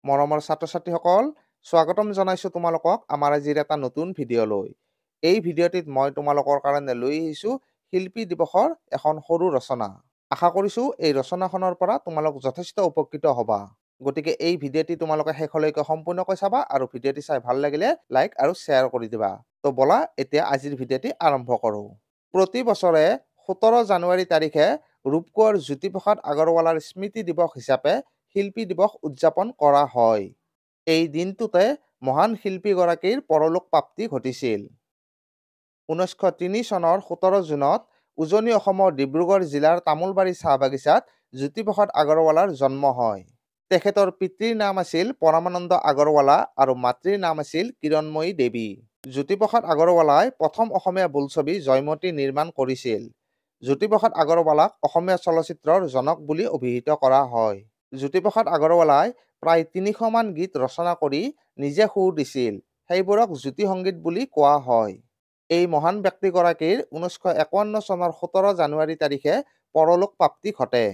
মৰমৰ ছাত্ৰ-ছাত্ৰীসকল, স্বাগতম জনাইছো তোমালোকক আমাৰ আজিৰ এটা নতুন ভিডিঅ'লৈ। এই ভিডিঅ'টিত মই তোমালোকৰ কাৰণে লৈ আহিছো শিল্পী দিৱসৰ এখন সৰু ৰচনা। আশা কৰিছো এই ৰচনাখনৰ পৰা তোমালোক যথেষ্ট উপকৃত হ'বা। গতিকে এই ভিডিঅ'টি তোমালোকে শেষলৈকে সম্পূৰ্ণকৈ চাবা আৰু ভিডিঅ'টি চাই ভাল লাগিলে লাইক আৰু শ্বেয়াৰ কৰি দিবা। তো বলা এতিয়া আজিৰ ভিডিঅ'টি আৰম্ভ কৰোঁ। প্ৰতি বছৰে 17 জানুৱাৰী তাৰিখে ৰূপকোঁৱৰ জ্যোতিপ্ৰসাদ আগৰৱালাৰ স্মৃতি দিৱস হিচাপে শিল্পী দিৱস উদযাপন কৰা হয়। এই দিনটোতে মহান শিল্পীগৰাকীৰ পৰলোক প্ৰাপ্তি ঘটিছিল। 1903 চনৰ 17 জুনত উজনি অসমৰ ডিব্ৰুগড় জিলাৰ তামোলবাৰী চাহ বাগিচাত জ্যোতিপ্ৰসাদ আগৰৱালাৰ জন্ম হয়। তেখেতৰ পিতৃৰ নাম আছিল পৰমানন্দ আগৰৱালা আৰু মাতৃৰ নাম আছিল কিৰণময়ী দেৱী। জ্যোতিপ্ৰসাদ আগৰৱালাই প্ৰথম অসমীয়া বোলছবি জয়মতী নিৰ্মাণ কৰিছিল। জ্যোতিপ্ৰসাদ আগৰৱালাক অসমীয়া চলচ্চিত্ৰৰ জনক বুলি অভিহিত কৰা হয়। জ্যোতিপ্ৰসাদ আগৰৱালাই প্ৰায় 300 মান গীত ৰচনা কৰি নিজে সুৰ দিছিল। সেইবোৰক জ্যোতি সংগীত বুলি কোৱা হয়। এই মহান ব্যক্তিগৰাকীৰ 1951 চনৰ 17 জানুৱাৰী তাৰিখে পৰলোক প্ৰাপ্তি ঘটে।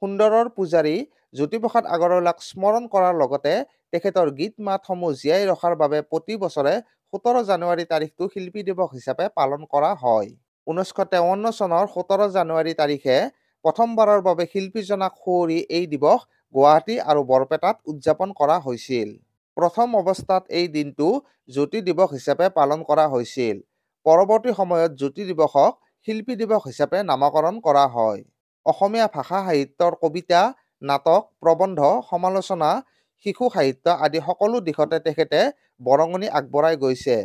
সুন্দৰৰ পূজাৰী জ্যোতিপ্ৰসাদ আগৰৱালাক স্মৰণ কৰাৰ লগতে তেখেতৰ গীত মাতসমূহ জীয়াই ৰখাৰ বাবে প্ৰতি বছৰে 17 জানুৱাৰী তাৰিখটো শিল্পী দিৱস হিচাপে পালন কৰা হয়। 1953 চনৰ 17 জানুৱাৰী তাৰিখে প্ৰথমবাৰৰ বাবে শিল্পীজনাক সুঁৱৰি এই দিৱস গুৱাহাটী আৰু বৰপেটাত উদযাপন কৰা হৈছিল। প্ৰথম অৱস্থাত এই দিনটো জ্যোতি দিৱস হিচাপে পালন কৰা হৈছিল। পৰৱৰ্তী সময়ত জ্যোতি দিৱসক শিল্পী দিৱস হিচাপে নামকৰণ কৰা হয়। অসমীয়া ভাষা সাহিত্যৰ কবিতা, নাটক, প্ৰবন্ধ, সমালোচনা, শিশু সাহিত্য আদি সকলো দিশতে তেখেতে বৰঙণি আগবঢ়াই গৈছে।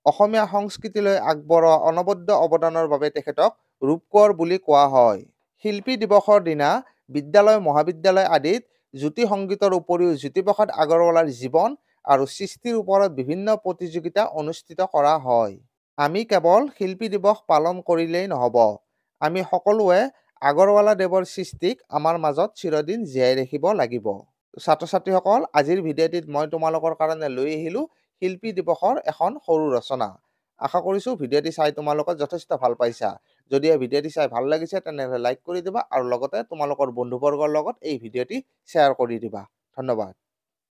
অসমীয়া সংস্কৃতিলৈ আগবঢ়োৱা অনবদ্য অৱদানৰ বাবে তেখেতক ৰূপকোঁৱৰ বুলি কোৱা হয়। শিল্পী দিৱসৰ দিনা বিদ্যালয় মহাবিদ্যালয় আদিত জ্যোতি সংগীতৰ উপৰিও জ্যোতিপ্ৰসাদ আগৰৱালাৰ জীৱন আৰু সৃষ্টিৰ ওপৰত বিভিন্ন প্ৰতিযোগিতা অনুষ্ঠিত কৰা হয়। আমি কেৱল শিল্পী দিৱস পালন কৰিলেই নহ'ব, আমি সকলোৱে আগৰৱালা দেৱৰ সৃষ্টিক আমাৰ মাজত চিৰদিন জীয়াই ৰাখিব লাগিব। ছাত্ৰ-ছাত্ৰীসকল, আজিৰ ভিডিঅ'টিত মই তোমালোকৰ কাৰণে লৈ আহিলোঁ শিল্পী দিৱসৰ এখন সৰু ৰচনা। আশা কৰিছোঁ ভিডিঅ'টি চাই তোমালোকে যথেষ্ট ভাল পাইছা। যদি এই ভিডিঅ'টি চাই ভাল লাগিছে তেনেহ'লে লাইক কৰি দিবা আৰু লগতে তোমালোকৰ বন্ধুবৰ্গৰ লগত এই ভিডিঅ'টি শ্বেয়াৰ কৰি দিবা। ধন্যবাদ।